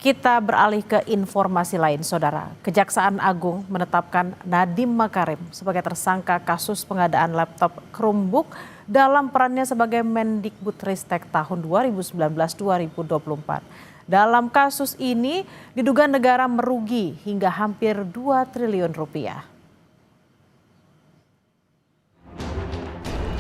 Kita beralih ke informasi lain, Saudara. Kejaksaan Agung menetapkan Nadiem Makarim sebagai tersangka kasus pengadaan laptop Chromebook dalam perannya sebagai Mendikbudristek tahun 2019-2024. Dalam kasus ini, diduga negara merugi hingga hampir 2 triliun rupiah.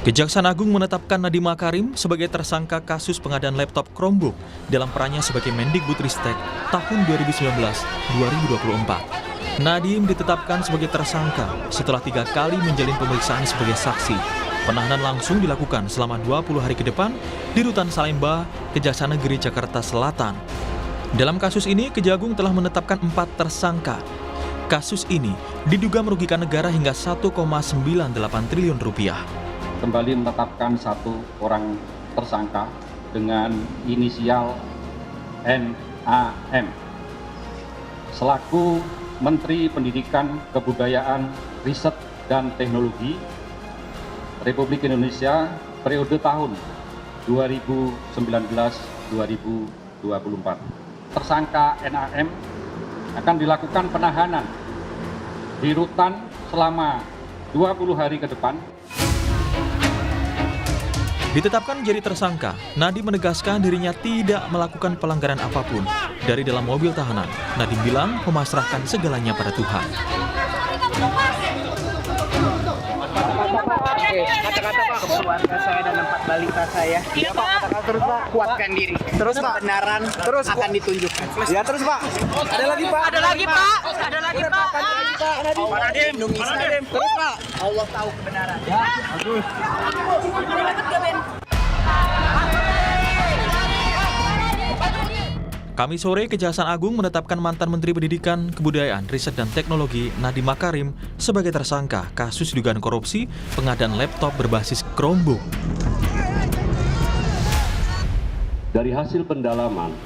Kejaksaan Agung menetapkan Nadiem Makarim sebagai tersangka kasus pengadaan laptop Chromebook dalam perannya sebagai Mendikbudristek tahun 2019-2024. Nadiem ditetapkan sebagai tersangka setelah 3 kali menjalin pemeriksaan sebagai saksi. Penahanan langsung dilakukan selama 20 hari ke depan di Rutan Salemba, Kejaksaan Negeri Jakarta Selatan. Dalam kasus ini, Kejagung telah menetapkan 4 tersangka. Kasus ini diduga merugikan negara hingga 1,98 triliun rupiah. Kembali menetapkan 1 orang tersangka dengan inisial NAM selaku Menteri Pendidikan, Kebudayaan, Riset, dan Teknologi Republik Indonesia periode tahun 2019-2024. Tersangka NAM akan dilakukan penahanan di rutan selama 20 hari ke depan. Ditetapkan menjadi tersangka, Nadiem menegaskan dirinya tidak melakukan pelanggaran apapun. Dari dalam mobil tahanan, Nadiem bilang memasrahkan segalanya pada Tuhan. Kata-kata Pak, keluarga saya dan 4 balita saya. Iya Pak, kata-kata terus Pak, kuatkan diri. Terus Pak, kebenaran terus akan ditunjukkan. Ya terus Pak. Ada lagi Pak. Ada lagi Pak. Ada lagi Pak. Pak Nadiem, terus Pak. Allah tahu kebenaran. Ya. Terus. Kamis sore, Kejaksaan Agung menetapkan mantan Menteri Pendidikan, Kebudayaan, Riset, dan Teknologi Nadiem Makarim sebagai tersangka kasus dugaan korupsi pengadaan laptop berbasis Chromebook. Dari hasil pendalaman,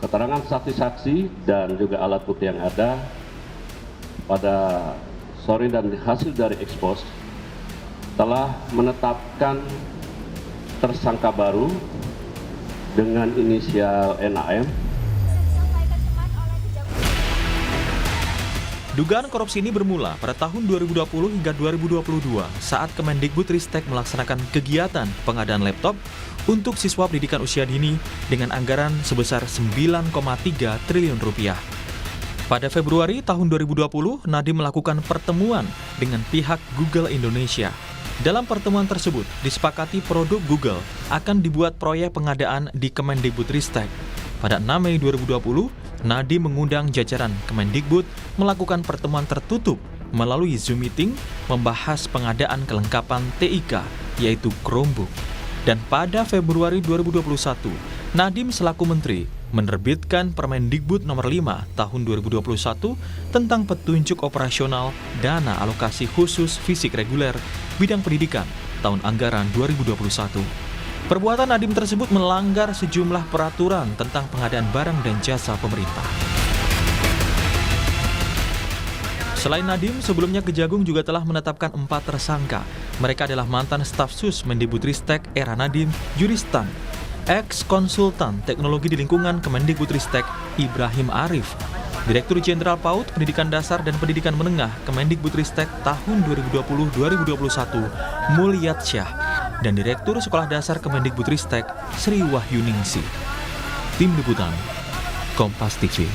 keterangan saksi-saksi dan juga alat bukti yang ada pada sore dan hasil dari ekspos telah menetapkan tersangka baru dengan inisial NAM. Dugaan korupsi ini bermula pada tahun 2020 hingga 2022 saat Kemendikbudristek melaksanakan kegiatan pengadaan laptop untuk siswa pendidikan usia dini dengan anggaran sebesar 9,3 triliun rupiah. Pada Februari tahun 2020, Nadiem melakukan pertemuan dengan pihak Google Indonesia. Dalam pertemuan tersebut, disepakati produk Google akan dibuat proyek pengadaan di Kemendikbudristek. Pada 6 Mei 2020, Nadiem mengundang jajaran Kemendikbud melakukan pertemuan tertutup melalui Zoom Meeting membahas pengadaan kelengkapan TIK, yaitu Chromebook. Dan pada Februari 2021, Nadiem selaku Menteri menerbitkan Permendikbud nomor 5 tahun 2021 tentang petunjuk operasional dana alokasi khusus fisik reguler bidang pendidikan tahun anggaran 2021. Perbuatan Nadiem tersebut melanggar sejumlah peraturan tentang pengadaan barang dan jasa pemerintah. Selain Nadiem, sebelumnya Kejagung juga telah menetapkan 4 tersangka. Mereka adalah mantan staf sus Mendikbudristek era Nadiem, Juristan, ex-konsultan teknologi di lingkungan Kemendikbudristek Ibrahim Arif, Direktur Jenderal PAUD Pendidikan Dasar dan Pendidikan Menengah Kemendikbudristek tahun 2020-2021 Mulyatsyah, dan Direktur Sekolah Dasar Kemendikbudristek Sri Wahyuningsi. Tim Liputan, Kompas TV.